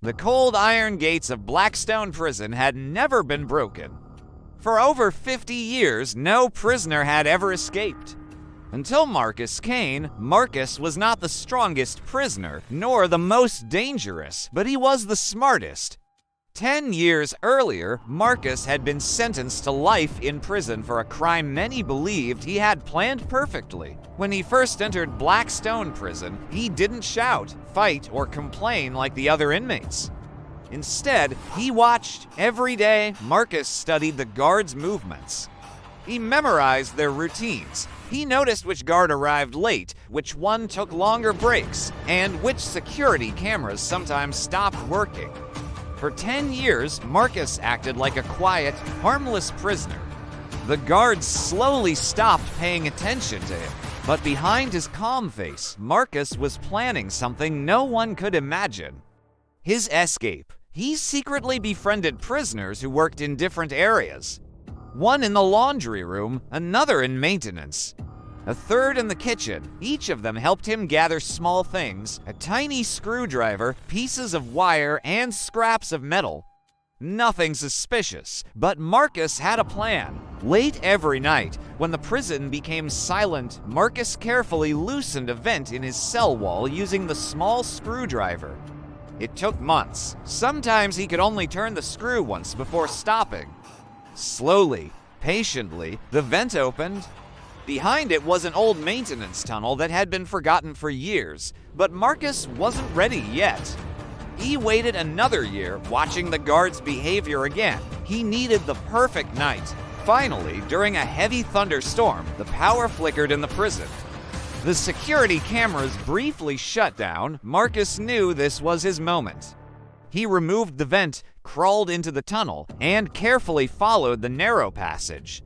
The cold iron gates of Blackstone Prison had never been broken. For over 50 years, no prisoner had ever escaped. Until Marcus Kane, Marcus was not the strongest prisoner, nor the most dangerous, but he was the smartest. 10 years earlier, Marcus had been sentenced to life in prison for a crime many believed he had planned perfectly. When he first entered Blackstone Prison, he didn't shout, fight, or complain like the other inmates. Instead, he watched. Every day, Marcus studied the guards' movements. He memorized their routines. He noticed which guard arrived late, which one took longer breaks, and which security cameras sometimes stopped working. For 10 years, Marcus acted like a quiet, harmless prisoner. The guards slowly stopped paying attention to him, but behind his calm face, Marcus was planning something no one could imagine. His escape. He secretly befriended prisoners who worked in different areas. One in the laundry room, another in maintenance, a third in the kitchen. Each of them helped him gather small things: a tiny screwdriver, pieces of wire, and scraps of metal. Nothing suspicious, but Marcus had a plan. Late every night, when the prison became silent, Marcus carefully loosened a vent in his cell wall using the small screwdriver. It took months. Sometimes he could only turn the screw once before stopping. Slowly, patiently, the vent opened. Behind it was an old maintenance tunnel that had been forgotten for years, but Marcus wasn't ready yet. He waited another year, watching the guards' behavior again. He needed the perfect night. Finally, during a heavy thunderstorm, the power flickered in the prison. The security cameras briefly shut down. Marcus knew this was his moment. He removed the vent, crawled into the tunnel, and carefully followed the narrow passage.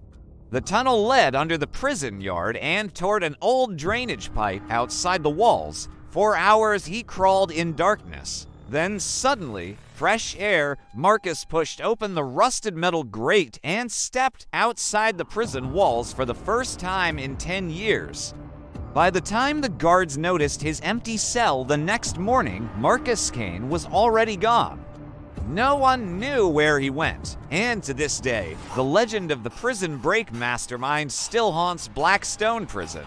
The tunnel led under the prison yard and toward an old drainage pipe outside the walls. For hours he crawled in darkness. Then suddenly, fresh air. Marcus pushed open the rusted metal grate and stepped outside the prison walls for the first time in 10 years. By the time the guards noticed his empty cell the next morning, Marcus Kane was already gone. No one knew where he went, and to this day, the legend of the Prison Break Mastermind still haunts Blackstone Prison.